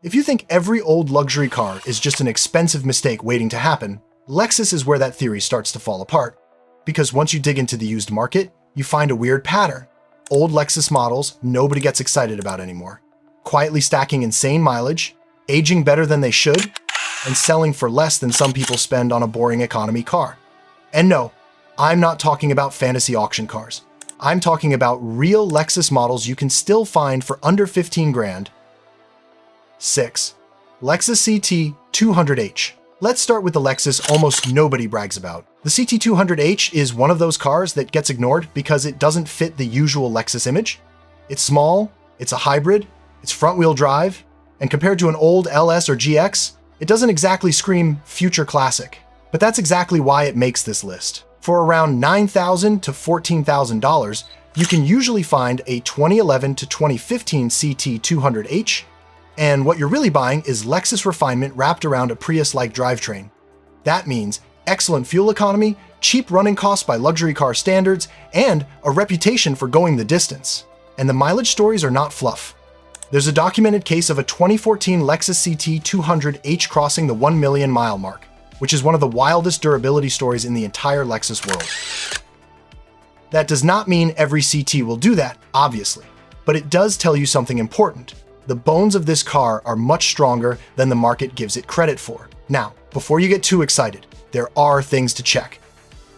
If you think every old luxury car is just an expensive mistake waiting to happen, Lexus is where that theory starts to fall apart. Because once you dig into the used market, you find a weird pattern. Old Lexus models nobody gets excited about anymore, quietly stacking insane mileage, aging better than they should, and selling for less than some people spend on a boring economy car. And no, I'm not talking about fantasy auction cars. I'm talking about real Lexus models you can still find for under 15 grand. 6. Lexus CT 200H. Let's start with the Lexus almost nobody brags about. The CT 200H is one of those cars that gets ignored because it doesn't fit the usual Lexus image. It's small, it's a hybrid, it's front-wheel drive, and compared to an old LS or GX, it doesn't exactly scream future classic. But that's exactly why it makes this list. For around $9,000 to $14,000, you can usually find a 2011 to 2015 CT 200H, and what you're really buying is Lexus refinement wrapped around a Prius-like drivetrain. That means excellent fuel economy, cheap running costs by luxury car standards, and a reputation for going the distance. And the mileage stories are not fluff. There's a documented case of a 2014 Lexus CT 200H crossing the 1 million mile mark, which is one of the wildest durability stories in the entire Lexus world. That does not mean every CT will do that, obviously, but it does tell you something important. The bones of this car are much stronger than the market gives it credit for. Now, before you get too excited, there are things to check.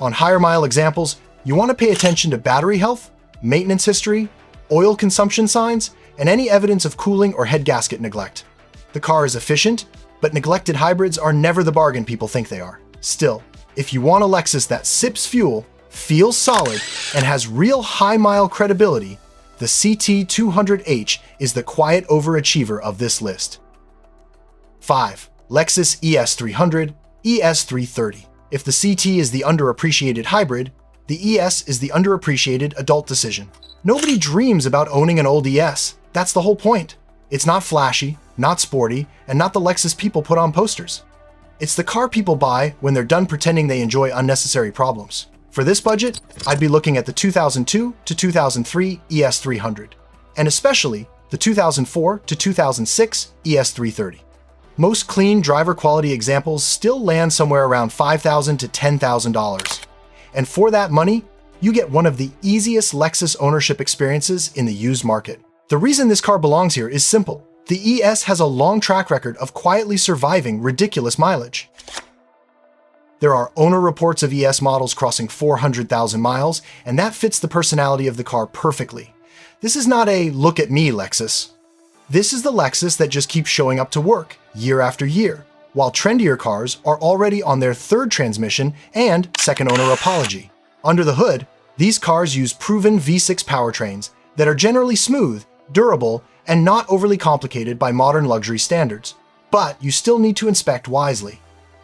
On higher mile examples, you want to pay attention to battery health, maintenance history, oil consumption signs, and any evidence of cooling or head gasket neglect. The car is efficient, but neglected hybrids are never the bargain people think they are. Still, if you want a Lexus that sips fuel, feels solid, and has real high-mile credibility, the CT 200H is the quiet overachiever of this list. 5. Lexus ES 300, ES 330. If the CT is the underappreciated hybrid, the ES is the underappreciated adult decision. Nobody dreams about owning an old ES. That's the whole point. It's not flashy, not sporty, and not the Lexus people put on posters. It's the car people buy when they're done pretending they enjoy unnecessary problems. For this budget, I'd be looking at the 2002 to 2003 ES 300, and especially the 2004 to 2006 ES 330. Most clean driver quality examples still land somewhere around $5,000 to $10,000. And for that money, you get one of the easiest Lexus ownership experiences in the used market. The reason this car belongs here is simple. The ES has a long track record of quietly surviving ridiculous mileage. There are owner reports of ES models crossing 400,000 miles, and that fits the personality of the car perfectly. This is not a look at me Lexus. This is the Lexus that just keeps showing up to work year after year, while trendier cars are already on their third transmission and second owner apology. Under the hood, these cars use proven V6 powertrains that are generally smooth, durable, and not overly complicated by modern luxury standards. But you still need to inspect wisely.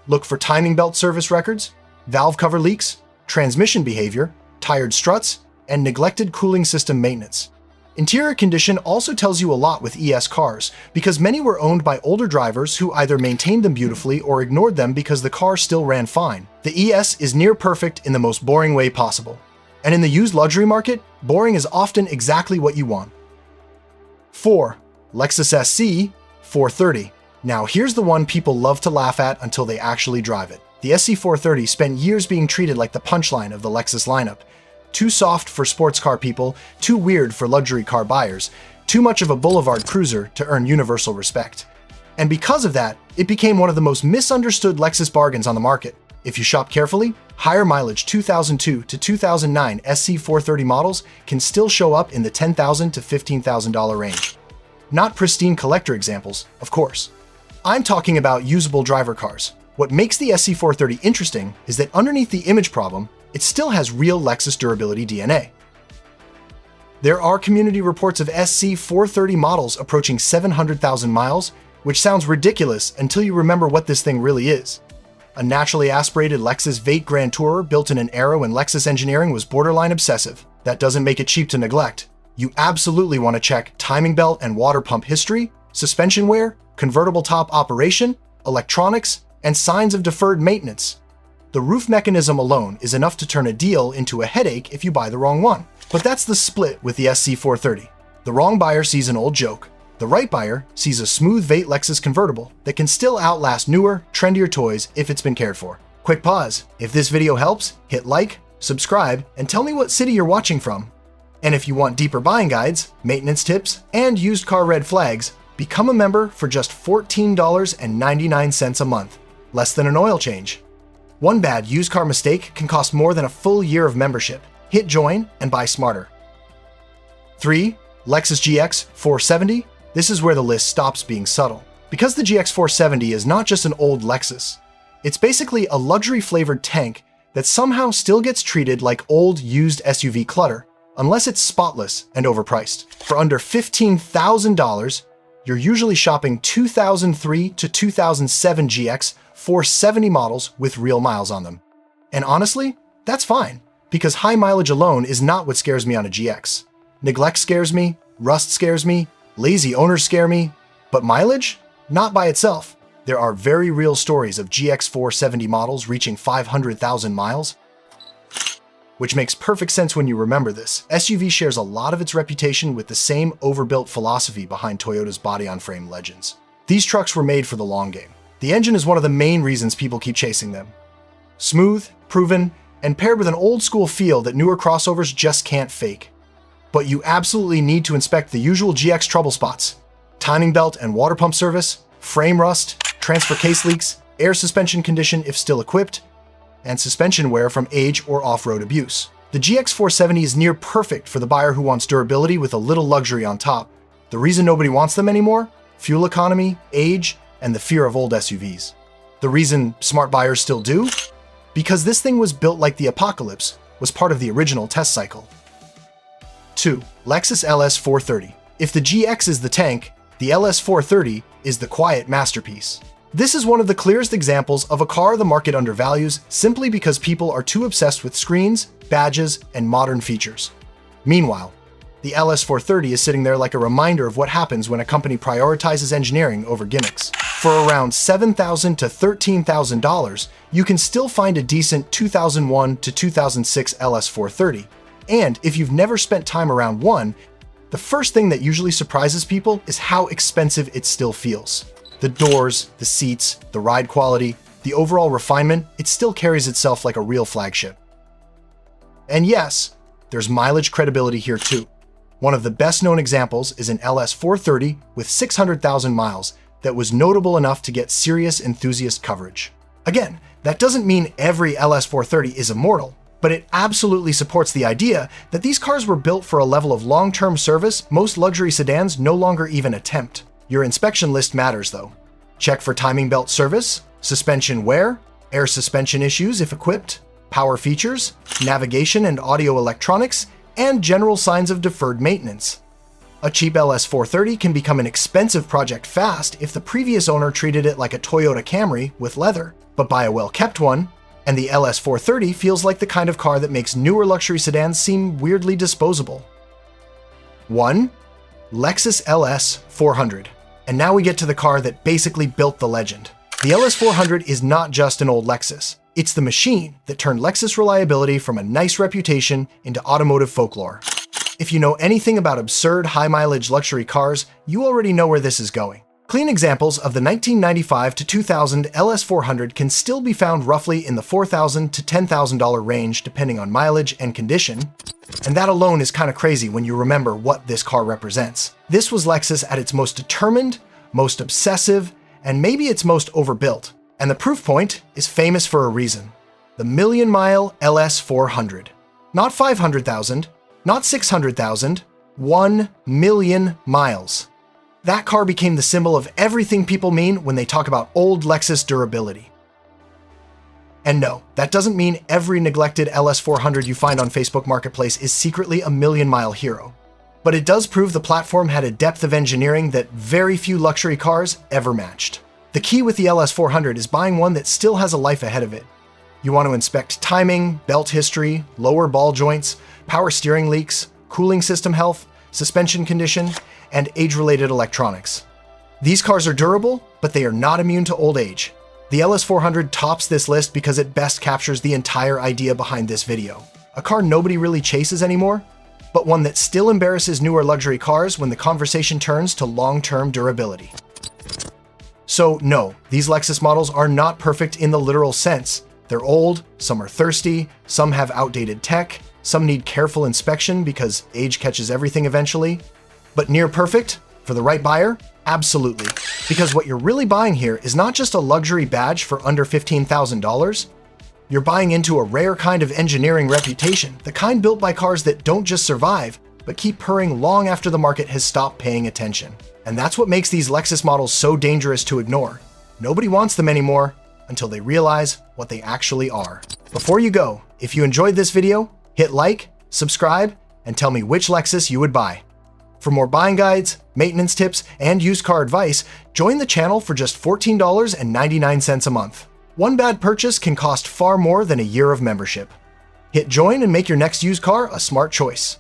Look for timing belt service records, valve cover leaks, transmission behavior, tired struts, and neglected cooling system maintenance. Interior condition also tells you a lot with ES cars, because many were owned by older drivers who either maintained them beautifully or ignored them because the car still ran fine. The ES is near perfect in the most boring way possible. And in the used luxury market, boring is often exactly what you want. 4. Lexus SC 430. Now here's the one people love to laugh at until they actually drive it. The SC 430 spent years being treated like the punchline of the Lexus lineup. Too soft for sports car people, too weird for luxury car buyers, too much of a boulevard cruiser to earn universal respect. And because of that, it became one of the most misunderstood Lexus bargains on the market. If you shop carefully, higher mileage 2002 to 2009 SC 430 models can still show up in the $10,000 to $15,000 range. Not pristine collector examples, of course. I'm talking about usable driver cars. What makes the SC 430 interesting is that underneath the image problem, it still has real Lexus durability DNA. There are community reports of SC 430 models approaching 700,000 miles, which sounds ridiculous until you remember what this thing really is. A naturally aspirated Lexus Vate Grand Tourer built in an era when Lexus engineering was borderline obsessive. That doesn't make it cheap to neglect. You absolutely want to check timing belt and water pump history, suspension wear, convertible top operation, electronics, and signs of deferred maintenance. The roof mechanism alone is enough to turn a deal into a headache if you buy the wrong one. But that's the split with the SC 430. The wrong buyer sees an old joke. The right buyer sees a smooth Vate Lexus convertible that can still outlast newer, trendier toys if it's been cared for. Quick pause. If this video helps, hit like, subscribe, and tell me what city you're watching from. And if you want deeper buying guides, maintenance tips, and used car red flags, become a member for just $14.99 a month, less than an oil change. One bad used car mistake can cost more than a full year of membership. Hit join and buy smarter. 3. Lexus GX 470. This is where the list stops being subtle. Because the GX 470 is not just an old Lexus, it's basically a luxury-flavored tank that somehow still gets treated like old used SUV clutter, unless it's spotless and overpriced. For under $15,000, you're usually shopping 2003 to 2007 GX 470 models with real miles on them. And honestly, that's fine, because high mileage alone is not what scares me on a GX. Neglect scares me, rust scares me, lazy owners scare me, but mileage? Not by itself. There are very real stories of GX 470 models reaching 500,000 miles, which makes perfect sense when you remember this. SUV shares a lot of its reputation with the same overbuilt philosophy behind Toyota's body-on-frame legends. These trucks were made for the long game. The engine is one of the main reasons people keep chasing them. Smooth, proven, and paired with an old-school feel that newer crossovers just can't fake. But you absolutely need to inspect the usual GX trouble spots: timing belt and water pump service, frame rust, transfer case leaks, air suspension condition if still equipped, and suspension wear from age or off-road abuse. The GX 470 is near perfect for the buyer who wants durability with a little luxury on top. The reason nobody wants them anymore? Fuel economy, age, and the fear of old SUVs. The reason smart buyers still do? Because this thing was built like the apocalypse, was part of the original test cycle. 2. Lexus LS 430. If the GX is the tank, the LS 430 is the quiet masterpiece. This is one of the clearest examples of a car the market undervalues simply because people are too obsessed with screens, badges, and modern features. Meanwhile, the LS 430 is sitting there like a reminder of what happens when a company prioritizes engineering over gimmicks. For around $7,000 to $13,000, you can still find a decent 2001 to 2006 LS 430. And if you've never spent time around one, the first thing that usually surprises people is how expensive it still feels. The doors, the seats, the ride quality, the overall refinement, it still carries itself like a real flagship. And yes, there's mileage credibility here too. One of the best known examples is an LS 430 with 600,000 miles that was notable enough to get serious enthusiast coverage. Again, that doesn't mean every LS 430 is immortal, but it absolutely supports the idea that these cars were built for a level of long-term service most luxury sedans no longer even attempt. Your inspection list matters though. Check for timing belt service, suspension wear, air suspension issues if equipped, power features, navigation and audio electronics, and general signs of deferred maintenance. A cheap LS 430 can become an expensive project fast if the previous owner treated it like a Toyota Camry with leather, but buy a well-kept one, and the LS 430 feels like the kind of car that makes newer luxury sedans seem weirdly disposable. 1. Lexus LS 400. And now we get to the car that basically built the legend. The LS 400 is not just an old Lexus. It's the machine that turned Lexus reliability from a nice reputation into automotive folklore. If you know anything about absurd high-mileage luxury cars, you already know where this is going. Clean examples of the 1995 to 2000 LS 400 can still be found roughly in the $4,000 to $10,000 range depending on mileage and condition, and that alone is kind of crazy when you remember what this car represents. This was Lexus at its most determined, most obsessive, and maybe its most overbuilt. And the proof point is famous for a reason. The million-mile LS 400. Not 500,000, not 600,000, 1 million miles. That car became the symbol of everything people mean when they talk about old Lexus durability. And no, that doesn't mean every neglected LS 400 you find on Facebook Marketplace is secretly a million-mile hero. But it does prove the platform had a depth of engineering that very few luxury cars ever matched. The key with the LS 400 is buying one that still has a life ahead of it. You want to inspect timing, belt history, lower ball joints, power steering leaks, cooling system health, suspension condition, and age-related electronics. These cars are durable, but they are not immune to old age. The LS 400 tops this list because it best captures the entire idea behind this video. A car nobody really chases anymore, but one that still embarrasses newer luxury cars when the conversation turns to long-term durability. So no, these Lexus models are not perfect in the literal sense. They're old, some are thirsty, some have outdated tech, some need careful inspection because age catches everything eventually. But near perfect? For the right buyer? Absolutely. Because what you're really buying here is not just a luxury badge for under $15,000. You're buying into a rare kind of engineering reputation, the kind built by cars that don't just survive, but keep purring long after the market has stopped paying attention. And that's what makes these Lexus models so dangerous to ignore. Nobody wants them anymore until they realize what they actually are. Before you go, if you enjoyed this video, hit like, subscribe, and tell me which Lexus you would buy. For more buying guides, maintenance tips, and used car advice, join the channel for just $14.99 a month. One bad purchase can cost far more than a year of membership. Hit join and make your next used car a smart choice.